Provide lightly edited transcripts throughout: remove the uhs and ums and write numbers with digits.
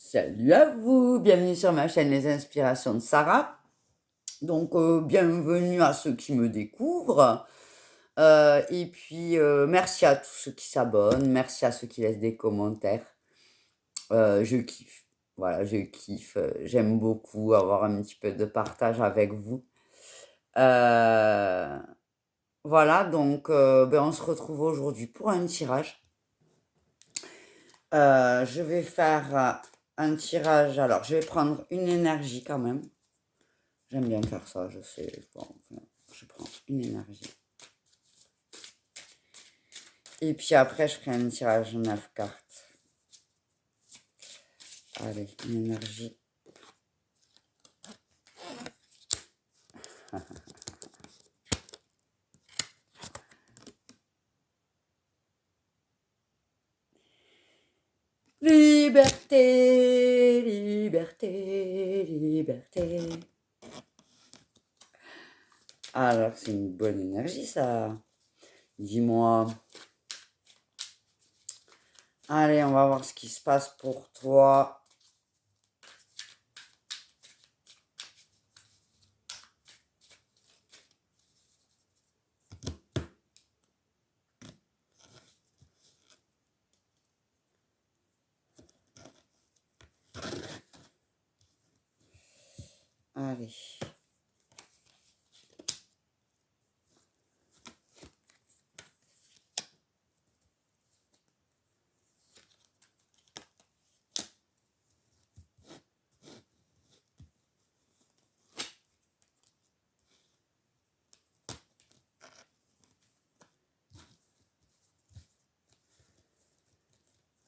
Salut à vous, bienvenue sur ma chaîne Les Inspirations de Sarah. Donc, bienvenue à ceux qui me découvrent. Et puis, merci à tous ceux qui s'abonnent, merci à ceux qui laissent des commentaires. Je kiffe, voilà, je kiffe. J'aime beaucoup avoir un petit peu de partage avec vous. Euh, voilà, donc, on se retrouve aujourd'hui pour un tirage. Je vais faire un tirage. Alors, je vais prendre une énergie quand même. J'aime bien faire ça, je sais. Bon, enfin, je prends une énergie. Et puis après, je ferai un tirage 9 cartes. Allez, une énergie. Liberté, liberté, liberté. Alors, c'est une bonne énergie, ça. Dis-moi. Allez, on va voir ce qui se passe pour toi. Allez.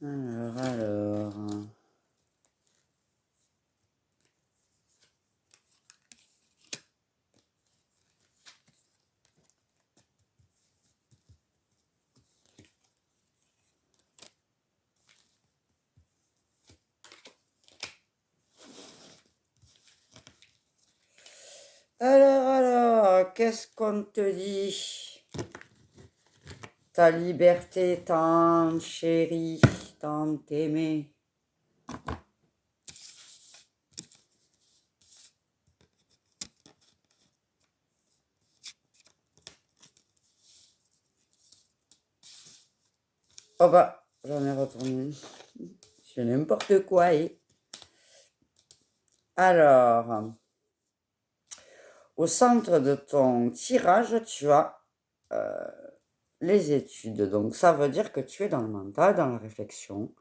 Alors. Alors, qu'est-ce qu'on te dit? Ta liberté tant chérie, tant aimée. Oh bah, j'en ai retourné. C'est n'importe quoi, Alors, au centre de ton tirage, tu as les études. Donc, ça veut dire que tu es dans le mental, dans la réflexion.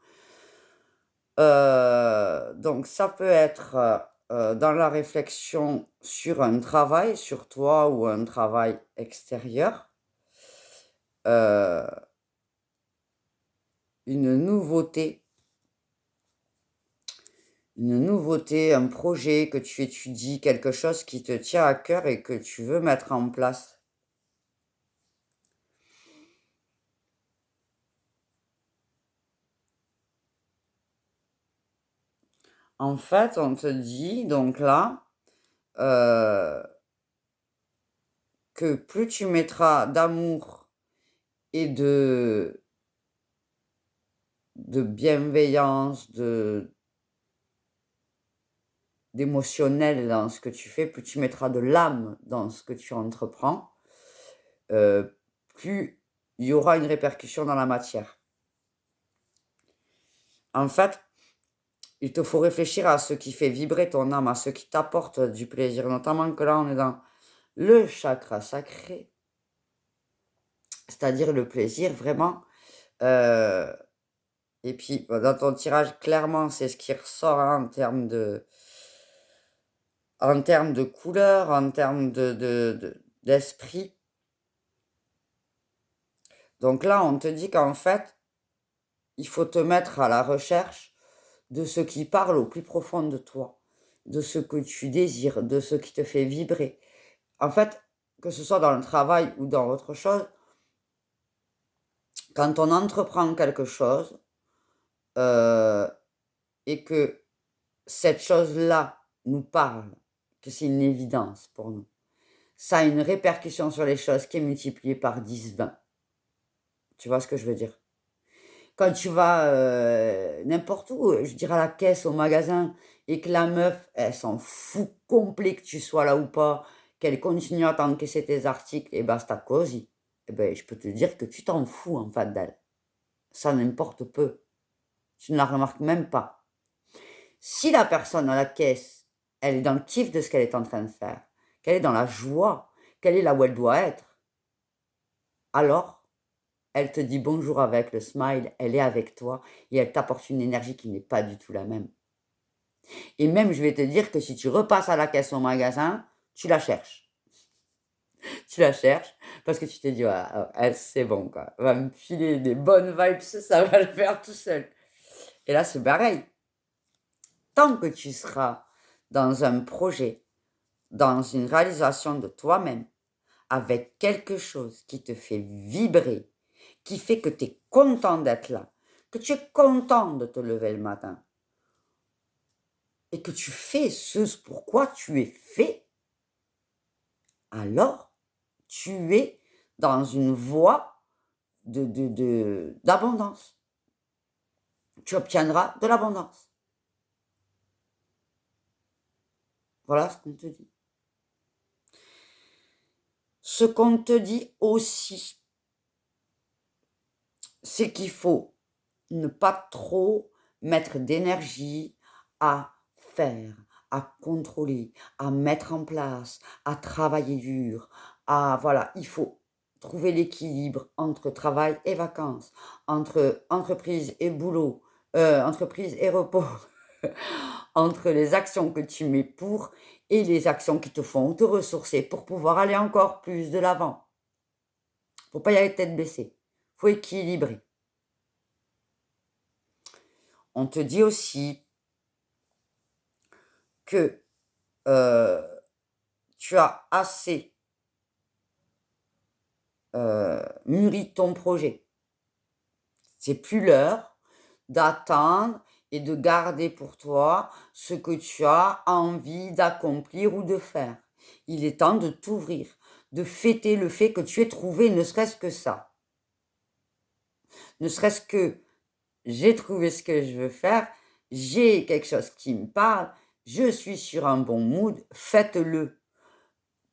Donc, ça peut être dans la réflexion sur un travail, sur toi ou un travail extérieur. Une nouveauté, un projet que tu étudies, quelque chose qui te tient à cœur et que tu veux mettre en place. En fait, on te dit donc là que plus tu mettras d'amour et de bienveillance, d'émotionnel dans ce que tu fais, plus tu mettras de l'âme dans ce que tu entreprends, plus il y aura une répercussion dans la matière. En fait, il te faut réfléchir à ce qui fait vibrer ton âme, à ce qui t'apporte du plaisir, notamment que là, on est dans le chakra sacré, c'est-à-dire le plaisir vraiment. Et puis, dans ton tirage, clairement, c'est ce qui ressort hein, en termes de couleur, en termes d'esprit. Donc là, on te dit qu'en fait, il faut te mettre à la recherche de ce qui parle au plus profond de toi, de ce que tu désires, de ce qui te fait vibrer. En fait, que ce soit dans le travail ou dans autre chose, quand on entreprend quelque chose et que cette chose-là nous parle, que c'est une évidence pour nous, ça a une répercussion sur les choses qui est multipliée par 10, 20. Tu vois ce que je veux dire? Quand tu vas n'importe où, je dirais à la caisse, au magasin, et que la meuf, elle s'en fout complet que tu sois là ou pas, qu'elle continue à t'encaisser tes articles et basta cosy, eh ben, je peux te dire que tu t'en fous en fait d'elle. Ça n'importe peu. Tu ne la remarques même pas. Si la personne à la caisse, elle est dans le kiff de ce qu'elle est en train de faire, qu'elle est dans la joie, qu'elle est là où elle doit être, alors elle te dit bonjour avec le smile, elle est avec toi et elle t'apporte une énergie qui n'est pas du tout la même. Et même, je vais te dire que si tu repasses à la caisse au magasin, tu la cherches. Tu la cherches parce que tu te dis, ah, ah, c'est bon, quoi. Elle va me filer des bonnes vibes, ça va le faire tout seul. Et là, c'est pareil. Tant que tu seras dans un projet, dans une réalisation de toi-même, avec quelque chose qui te fait vibrer, qui fait que tu es content d'être là, que tu es content de te lever le matin, et que tu fais ce pourquoi tu es fait, alors tu es dans une voie d'abondance. Tu obtiendras de l'abondance. Voilà ce qu'on te dit. Ce qu'on te dit aussi, c'est qu'il faut ne pas trop mettre d'énergie à faire, à contrôler, à mettre en place, à travailler dur, voilà, il faut trouver l'équilibre entre travail et vacances, entre entreprise et boulot, entreprise et repos, entre les actions que tu mets pour et les actions qui te font te ressourcer pour pouvoir aller encore plus de l'avant. Faut pas y aller tête baissée, faut équilibrer. On te dit aussi que tu as assez mûri ton projet. C'est plus l'heure d'attendre et de garder pour toi ce que tu as envie d'accomplir ou de faire. Il est temps de t'ouvrir, de fêter le fait que tu aies trouvé ne serait-ce que ça. Ne serait-ce que j'ai trouvé ce que je veux faire, j'ai quelque chose qui me parle, je suis sur un bon mood, faites-le.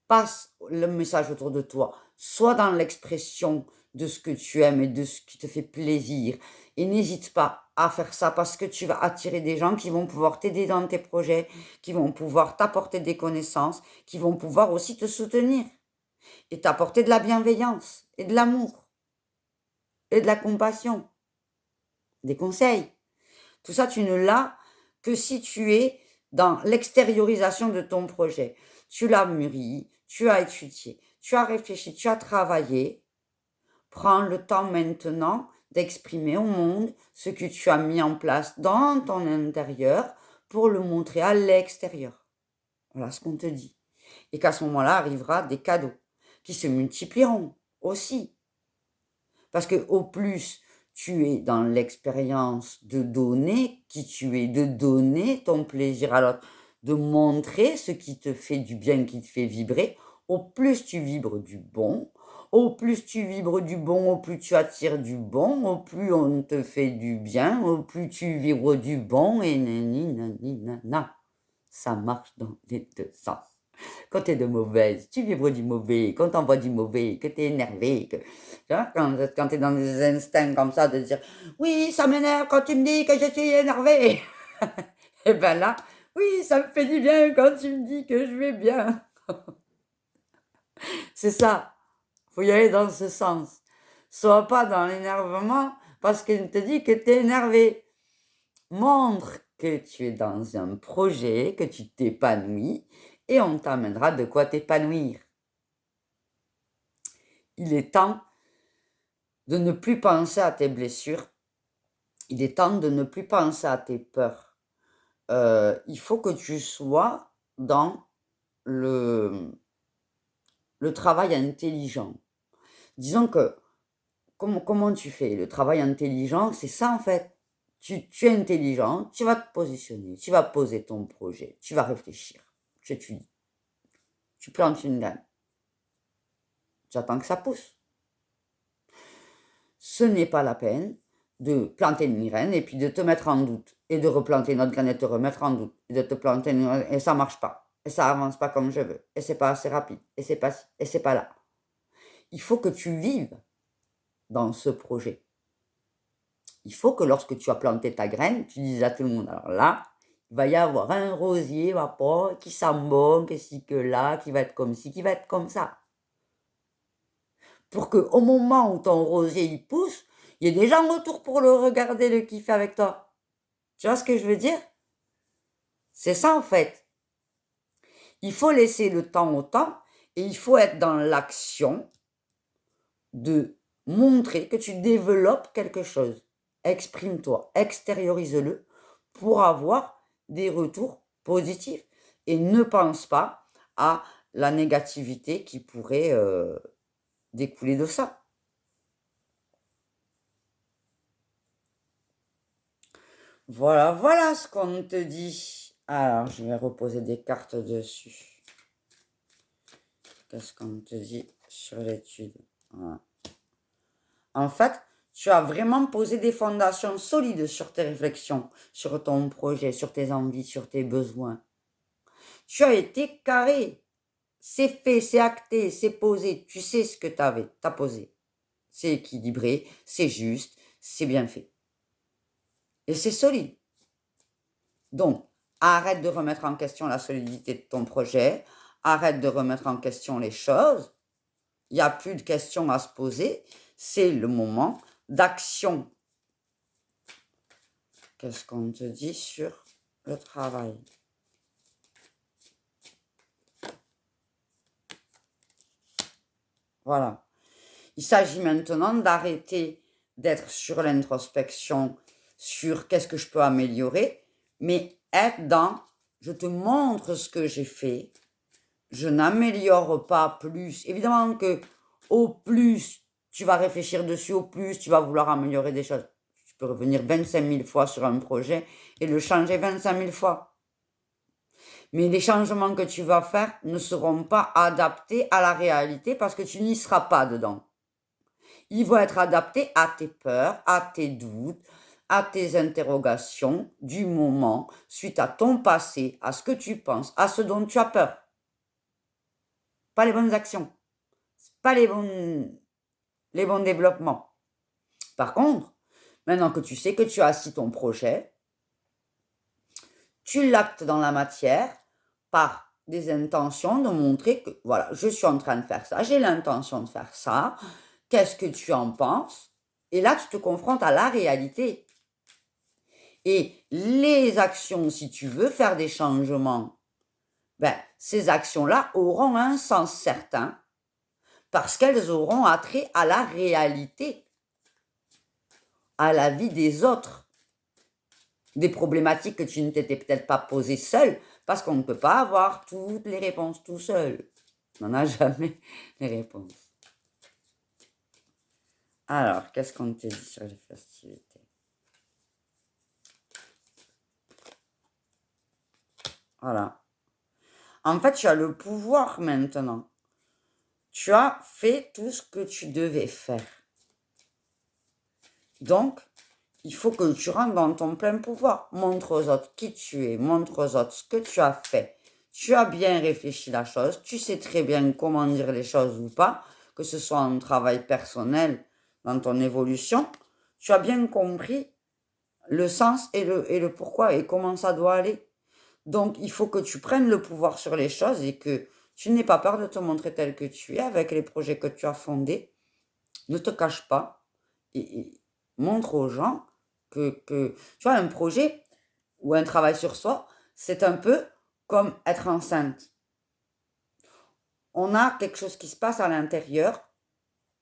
Passe le message autour de toi. Sois dans l'expression de ce que tu aimes et de ce qui te fait plaisir. Et n'hésite pas à faire ça parce que tu vas attirer des gens qui vont pouvoir t'aider dans tes projets, qui vont pouvoir t'apporter des connaissances, qui vont pouvoir aussi te soutenir et t'apporter de la bienveillance et de l'amour et de la compassion, des conseils. Tout ça, tu ne l'as que si tu es dans l'extériorisation de ton projet. Tu l'as mûri, tu as étudié, tu as réfléchi, tu as travaillé. Prends le temps maintenant d'exprimer au monde ce que tu as mis en place dans ton intérieur pour le montrer à l'extérieur. Voilà ce qu'on te dit. Et qu'à ce moment-là arrivera des cadeaux qui se multiplieront aussi. Parce que au plus tu es dans l'expérience de donner qui tu es, de donner ton plaisir à l'autre, de montrer ce qui te fait du bien, qui te fait vibrer, au plus tu vibres du bon, au plus tu vibres du bon, au plus tu attires du bon, au plus on te fait du bien, au plus tu vibres du bon, et nani, nani, nana. Ça marche dans les deux sens. Quand tu es de mauvaise, tu vibres du mauvais. Quand tu envoies du mauvais, que tu es énervé, tu vois, quand tu es dans des instincts comme ça, de dire oui, ça m'énerve quand tu me dis que je suis énervé. Et ben là, oui, ça me fait du bien quand tu me dis que je vais bien. C'est ça. Faut y aller dans ce sens. Sois pas dans l'énervement parce qu'il te dit que tu es énervé. Montre que tu es dans un projet, que tu t'épanouis et on t'amènera de quoi t'épanouir. Il est temps de ne plus penser à tes blessures. Il est temps de ne plus penser à tes peurs. Il faut que tu sois dans le, le travail intelligent. Disons que, comment tu fais? Le travail intelligent, c'est ça en fait. Tu es intelligent, tu vas te positionner, tu vas poser ton projet, tu vas réfléchir, tu étudies, tu plantes une graine, tu attends que ça pousse. Ce n'est pas la peine de planter une graine et puis de te mettre en doute et de replanter une autre graine et de te remettre en doute et de te planter une graine et ça marche pas et ça avance pas comme je veux et c'est pas assez rapide et c'est pas ci et c'est pas là. Il faut que tu vives dans ce projet. Il faut que lorsque tu as planté ta graine, tu dises à tout le monde, alors là, il va y avoir un rosier, qui sent bon, que ci, que là, qui va être comme ci, qui va être comme ça. Pour qu'au moment où ton rosier il pousse, il y ait des gens autour pour le regarder, le kiffer avec toi. Tu vois ce que je veux dire? C'est ça en fait. Il faut laisser le temps au temps et il faut être dans l'action de montrer que tu développes quelque chose. Exprime-toi, extériorise-le pour avoir des retours positifs. Et ne pense pas à la négativité qui pourrait découler de ça. Voilà, voilà ce qu'on te dit. Alors, je vais reposer des cartes dessus. Qu'est-ce qu'on te dit sur l'étude? Voilà. En fait, tu as vraiment posé des fondations solides sur tes réflexions, sur ton projet, sur tes envies, sur tes besoins. Tu as été carré. C'est fait, c'est acté, c'est posé. Tu sais ce que t'as posé. C'est équilibré, c'est juste, c'est bien fait. Et c'est solide. Donc, arrête de remettre en question la solidité de ton projet. Arrête de remettre en question les choses. Il n'y a plus de questions à se poser. C'est le moment d'action. Qu'est-ce qu'on te dit sur le travail? Voilà. Il s'agit maintenant d'arrêter d'être sur l'introspection, sur qu'est-ce que je peux améliorer, mais être dans je te montre ce que j'ai fait, je n'améliore pas plus. Évidemment que au plus tu vas réfléchir dessus, au plus tu vas vouloir améliorer des choses. Tu peux revenir 25 000 fois sur un projet et le changer 25 000 fois. Mais les changements que tu vas faire ne seront pas adaptés à la réalité parce que tu n'y seras pas dedans. Ils vont être adaptés à tes peurs, à tes doutes, à tes interrogations du moment, suite à ton passé, à ce que tu penses, à ce dont tu as peur. Pas les bonnes actions, pas les bons développements. Par contre, maintenant que tu sais que tu as assis ton projet, tu l'actes dans la matière par des intentions de montrer que, voilà, je suis en train de faire ça, j'ai l'intention de faire ça, qu'est-ce que tu en penses? Et là, tu te confrontes à la réalité. Et les actions, si tu veux faire des changements, ces actions-là auront un sens certain parce qu'elles auront attrait à la réalité, à la vie des autres. Des problématiques que tu ne t'étais peut-être pas posées seule parce qu'on ne peut pas avoir toutes les réponses tout seul. On n'en a jamais les réponses. Alors, qu'est-ce qu'on te dit sur les festivités? Voilà. En fait, tu as le pouvoir maintenant. Tu as fait tout ce que tu devais faire. Donc, il faut que tu rentres dans ton plein pouvoir. Montre aux autres qui tu es. Montre aux autres ce que tu as fait. Tu as bien réfléchi la chose. Tu sais très bien comment dire les choses ou pas. Que ce soit un travail personnel, dans ton évolution. Tu as bien compris le sens et le pourquoi et comment ça doit aller. Donc, il faut que tu prennes le pouvoir sur les choses et que tu n'aies pas peur de te montrer tel que tu es avec les projets que tu as fondés. Ne te cache pas et montre aux gens que, tu vois, un projet ou un travail sur soi, c'est un peu comme être enceinte. On a quelque chose qui se passe à l'intérieur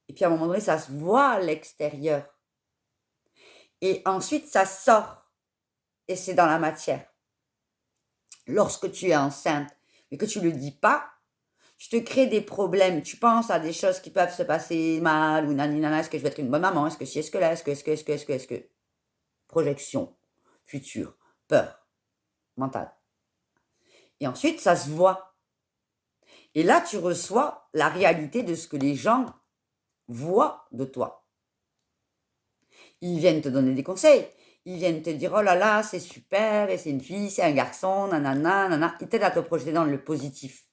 et puis à un moment donné, ça se voit à l'extérieur. Et ensuite, ça sort et c'est dans la matière. Lorsque tu es enceinte mais que tu ne le dis pas, tu te crées des problèmes, tu penses à des choses qui peuvent se passer mal, ou naninana, est-ce que je vais être une bonne maman, est-ce que si, est-ce que là, est-ce que, projection, futur, peur, mentale. Et ensuite, ça se voit. Et là, tu reçois la réalité de ce que les gens voient de toi. Ils viennent te donner des conseils. Ils viennent te dire, oh là là, c'est super, et c'est une fille, c'est un garçon, nanana, nanana. Ils t'aident à te projeter dans le positif.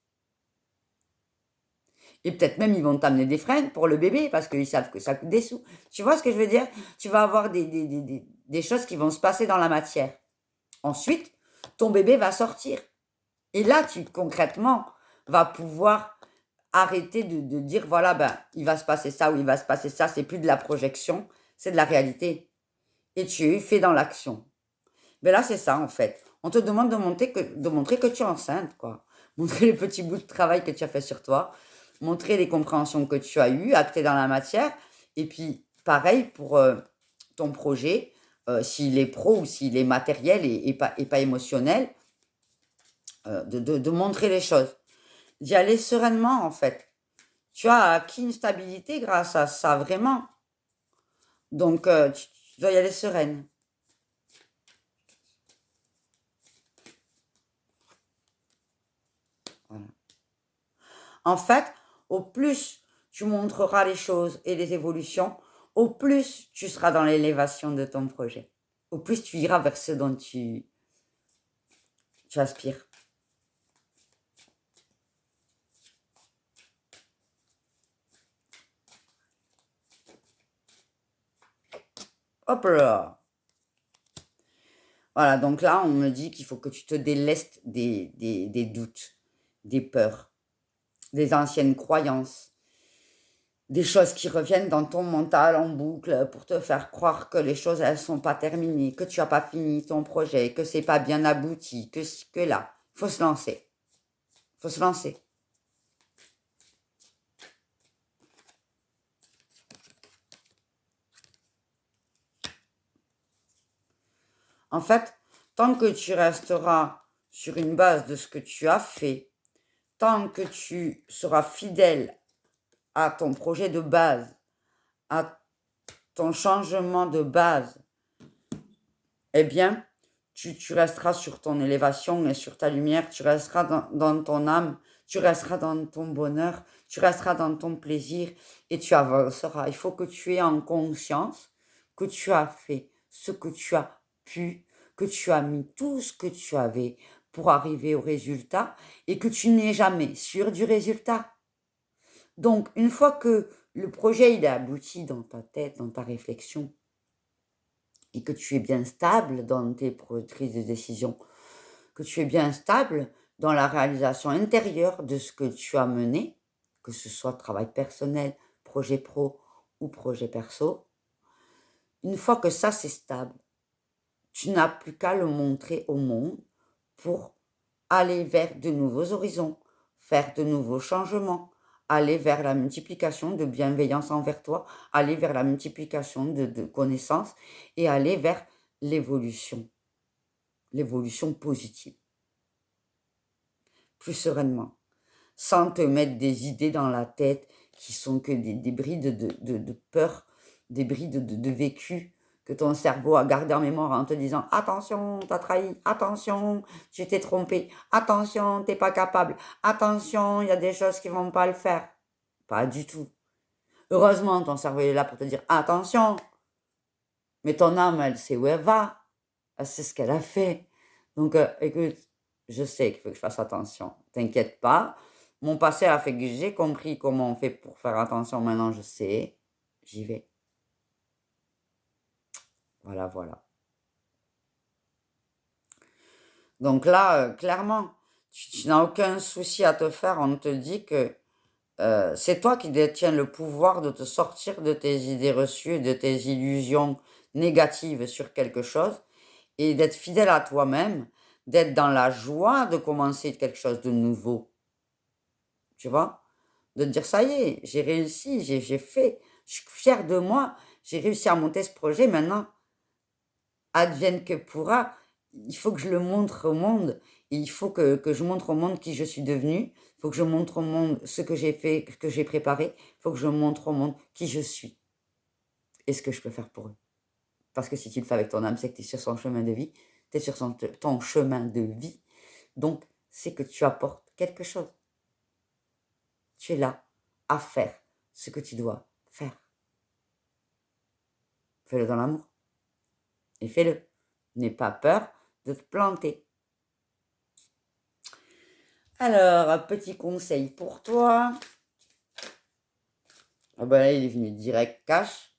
Et peut-être même, ils vont t'amener des fringues pour le bébé, parce qu'ils savent que ça coûte des sous. Tu vois ce que je veux dire? Tu vas avoir des choses qui vont se passer dans la matière. Ensuite, ton bébé va sortir. Et là, tu, concrètement, vas pouvoir arrêter de dire, voilà, ben, il va se passer ça ou il va se passer ça. C'est plus de la projection, c'est de la réalité. Et tu es fait dans l'action. Mais là, c'est ça, en fait. On te demande de montrer que tu es enceinte, quoi. Montrer les petits bouts de travail que tu as fait sur toi. Montrer les compréhensions que tu as eues, acter dans la matière. Et puis, pareil pour ton projet, s'il est pro ou s'il est matériel et pas émotionnel, de montrer les choses. D'y aller sereinement, en fait. Tu as acquis une stabilité grâce à ça, vraiment. Donc, tu dois y aller sereine. Voilà. En fait, au plus tu montreras les choses et les évolutions, au plus tu seras dans l'élévation de ton projet. Au plus tu iras vers ce dont tu aspires. Hop là! Voilà, donc là, on me dit qu'il faut que tu te délestes des doutes, des peurs, des anciennes croyances, des choses qui reviennent dans ton mental en boucle pour te faire croire que les choses, elles sont pas terminées, que tu n'as pas fini ton projet, que c'est pas bien abouti, que là. Il faut se lancer. Il faut se lancer. En fait, tant que tu resteras sur une base de ce que tu as fait, tant que tu seras fidèle à ton projet de base, à ton changement de base, eh bien, tu resteras sur ton élévation et sur ta lumière, tu resteras dans ton âme, tu resteras dans ton bonheur, tu resteras dans ton plaisir et tu avanceras. Il faut que tu aies en conscience que tu as fait ce que tu as pu, que tu as mis tout ce que tu avais pour arriver au résultat et que tu n'es jamais sûr du résultat. Donc, une fois que le projet il est abouti dans ta tête, dans ta réflexion, et que tu es bien stable dans tes prises de décision, que tu es bien stable dans la réalisation intérieure de ce que tu as mené, que ce soit travail personnel, projet pro ou projet perso, une fois que ça c'est stable, tu n'as plus qu'à le montrer au monde pour aller vers de nouveaux horizons, faire de nouveaux changements, aller vers la multiplication de bienveillance envers toi, aller vers la multiplication de connaissances et aller vers l'évolution, l'évolution positive, plus sereinement, sans te mettre des idées dans la tête qui sont que des brides de peur, des brides de vécu que ton cerveau a gardé en mémoire en te disant attention, t'as trahi, attention, tu t'es trompé, attention, t'es pas capable, attention, il y a des choses qui vont pas le faire. Pas du tout. Heureusement, ton cerveau est là pour te dire attention, mais ton âme, elle sait où elle va, elle sait ce qu'elle a fait. Donc, écoute, je sais qu'il faut que je fasse attention. T'inquiète pas. Mon passé a fait que j'ai compris comment on fait pour faire attention. Maintenant, je sais. J'y vais. Voilà, voilà. Donc là, clairement, tu n'as aucun souci à te faire. On te dit que c'est toi qui détiens le pouvoir de te sortir de tes idées reçues, de tes illusions négatives sur quelque chose et d'être fidèle à toi-même, d'être dans la joie de commencer quelque chose de nouveau. Tu vois? De te dire, ça y est, j'ai réussi, j'ai fait, je suis fière de moi, j'ai réussi à monter ce projet, maintenant, advienne que pourra, il faut que je le montre au monde, et il faut que je montre au monde qui je suis devenue, il faut que je montre au monde ce que j'ai fait, ce que j'ai préparé, il faut que je montre au monde qui je suis et ce que je peux faire pour eux. Parce que si tu le fais avec ton âme, c'est que tu es sur son chemin de vie, tu es sur ton chemin de vie, donc c'est que tu apportes quelque chose. Tu es là à faire ce que tu dois faire. Fais-le dans l'amour. et fais-le. N'aie pas peur de te planter. Alors, un petit conseil pour toi. Ah ben là, il est venu direct cash.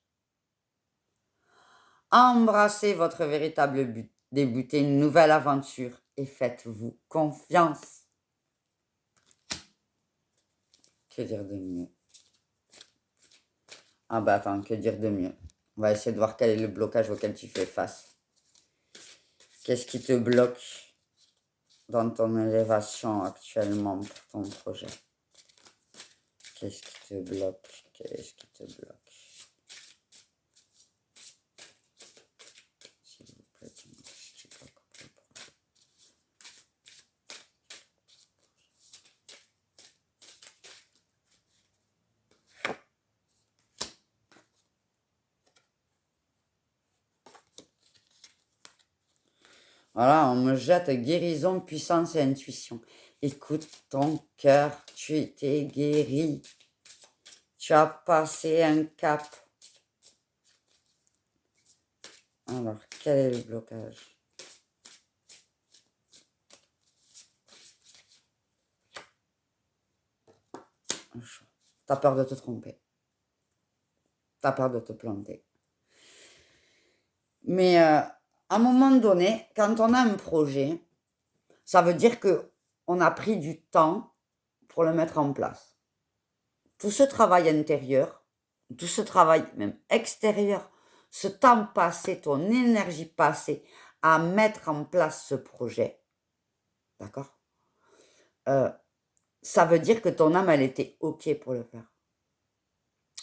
Embrassez votre véritable but. Débutez une nouvelle aventure et faites-vous confiance. Que dire de mieux? Ah bah attends, que dire de mieux? On va essayer de voir quel est le blocage auquel tu fais face. Qu'est-ce qui te bloque dans ton élévation actuellement pour ton projet? Qu'est-ce qui te bloque? Qu'est-ce qui te bloque? S'il vous plaît, dis-moi ce qui bloque pour le projet. Voilà, on me jette guérison, puissance et intuition. Écoute ton cœur, tu étais guéri. Tu as passé un cap. Alors, quel est le blocage? T'as peur de te tromper. T'as peur de te planter. Mais à un moment donné, quand on a un projet, ça veut dire qu'on a pris du temps pour le mettre en place. Tout ce travail intérieur, tout ce travail même extérieur, ce temps passé, ton énergie passée à mettre en place ce projet, d'accord? Ça veut dire que ton âme, elle était OK pour le faire.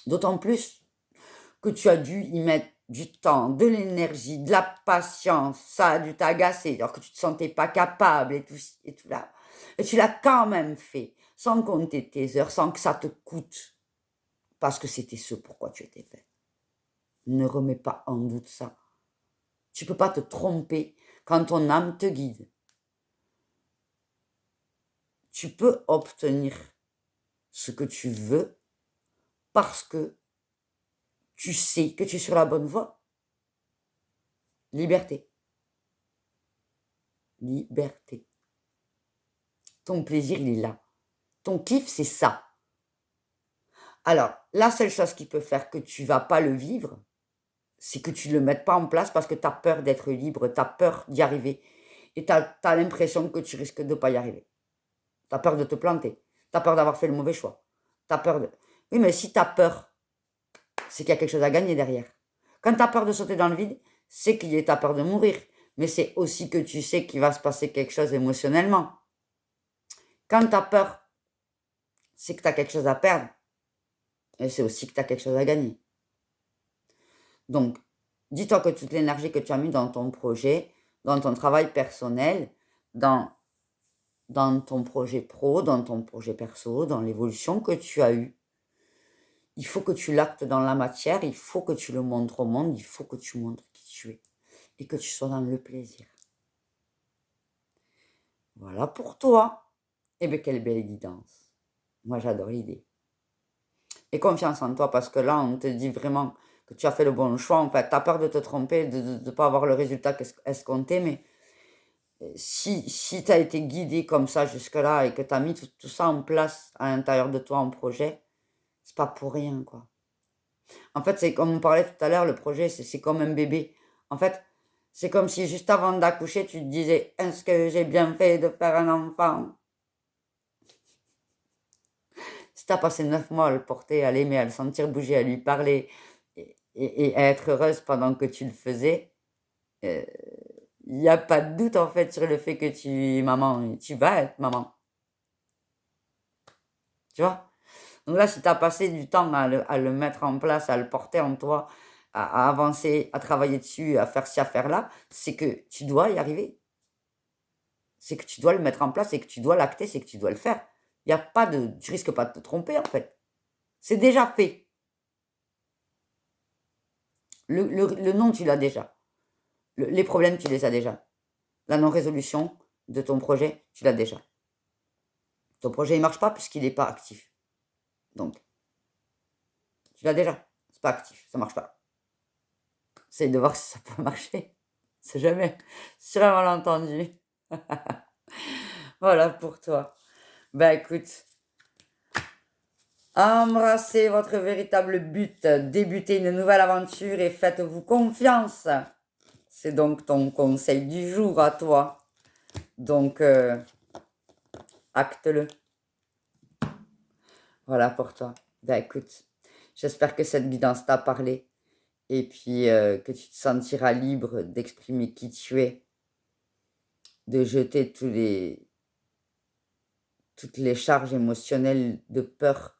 D'autant plus que tu as dû y mettre du temps, de l'énergie, de la patience, ça a dû t'agacer, alors que tu ne te sentais pas capable et tout là. Et tu l'as quand même fait, sans compter tes heures, sans que ça te coûte, parce que c'était ce pourquoi tu étais fait. Ne remets pas en doute ça. Tu ne peux pas te tromper quand ton âme te guide. Tu peux obtenir ce que tu veux parce que tu sais que tu es sur la bonne voie. Liberté. Liberté. Ton plaisir, il est là. Ton kiff, c'est ça. Alors, la seule chose qui peut faire que tu ne vas pas le vivre, c'est que tu ne le mettes pas en place parce que tu as peur d'être libre, tu as peur d'y arriver. Et tu as l'impression que tu risques de ne pas y arriver. Tu as peur de te planter. Tu as peur d'avoir fait le mauvais choix. Tu as peur de... Oui, mais si tu as peur, c'est qu'il y a quelque chose à gagner derrière. Quand tu as peur de sauter dans le vide, c'est qu'il y a peur de mourir. Mais c'est aussi que tu sais qu'il va se passer quelque chose émotionnellement. Quand tu as peur, c'est que tu as quelque chose à perdre. Et c'est aussi que tu as quelque chose à gagner. Donc, dis-toi que toute l'énergie que tu as mis dans ton projet, dans ton travail personnel, dans ton projet pro, dans ton projet perso, dans l'évolution que tu as eue, il faut que tu l'actes dans la matière, il faut que tu le montres au monde, il faut que tu montres qui tu es et que tu sois dans le plaisir. Voilà pour toi. Eh bien, quelle belle guidance. Moi, j'adore l'idée. Et confiance en toi, parce que là, on te dit vraiment que tu as fait le bon choix. En fait, tu as peur de te tromper, de ne pas avoir le résultat escompté, mais si tu as été guidé comme ça jusque-là et que tu as mis tout ça en place à l'intérieur de toi en projet, c'est pas pour rien, quoi. En fait, c'est comme on parlait tout à l'heure, le projet, c'est comme un bébé. En fait, c'est comme si juste avant d'accoucher, tu te disais, est-ce que j'ai bien fait de faire un enfant? Si tu as passé 9 mois à le porter, à l'aimer, à le sentir bouger, à lui parler et à être heureuse pendant que tu le faisais, il n'y a pas de doute en fait sur le fait que tu es maman, tu vas être maman. Tu vois? Donc là, si tu as passé du temps à le mettre en place, à le porter en toi, à avancer, à travailler dessus, à faire ci, à faire là, c'est que tu dois y arriver. C'est que tu dois le mettre en place, c'est que tu dois l'acter, c'est que tu dois le faire. Il y a pas de, tu risques pas de te tromper en fait. C'est déjà fait. Le nom, tu l'as déjà. Les problèmes, tu les as déjà. La non-résolution de ton projet, tu l'as déjà. Ton projet, il ne marche pas puisqu'il n'est pas actif. Donc, tu l'as déjà. C'est pas actif, ça ne marche pas. Essaye de voir si ça peut marcher. C'est jamais sur un malentendu. Voilà pour toi. Ben écoute, embrassez votre véritable but, débutez une nouvelle aventure et faites-vous confiance. C'est donc ton conseil du jour à toi. Donc, acte-le. Voilà pour toi. Ben écoute, j'espère que cette guidance t'a parlé et puis que tu te sentiras libre d'exprimer qui tu es, de jeter toutes les charges émotionnelles de peur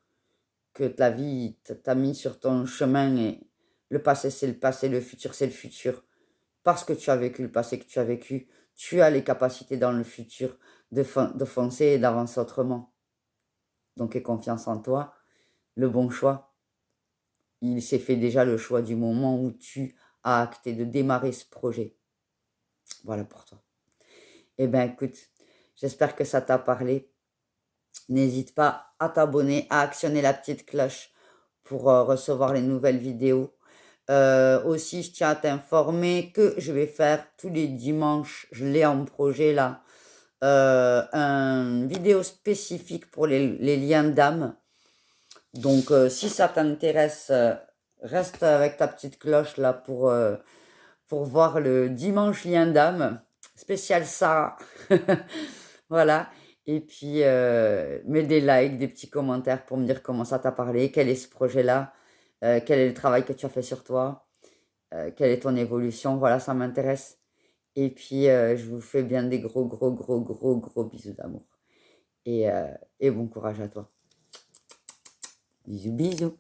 que la vie t'a mis sur ton chemin. Et le passé, c'est le passé, le futur, c'est le futur. Parce que tu as vécu le passé que tu as vécu, tu as les capacités dans le futur de foncer et d'avancer autrement. Donc aie confiance en toi, le bon choix. Il s'est fait déjà le choix du moment où tu as acté de démarrer ce projet. Voilà pour toi. Eh bien écoute, j'espère que ça t'a parlé. N'hésite pas à t'abonner, à actionner la petite cloche pour recevoir les nouvelles vidéos. Aussi, je tiens à t'informer que je vais faire tous les dimanches, je l'ai en projet là, une vidéo spécifique pour les liens d'âme. Donc, si ça t'intéresse, reste avec ta petite cloche là pour voir le dimanche lien d'âme, spécial Sarah. Voilà. Et puis, mets des likes, des petits commentaires pour me dire comment ça t'a parlé, quel est ce projet-là, quel est le travail que tu as fait sur toi, quelle est ton évolution. Voilà, ça m'intéresse. Et puis, je vous fais bien des gros, gros, gros, gros, gros bisous d'amour. Et bon courage à toi. Bisous, bisous.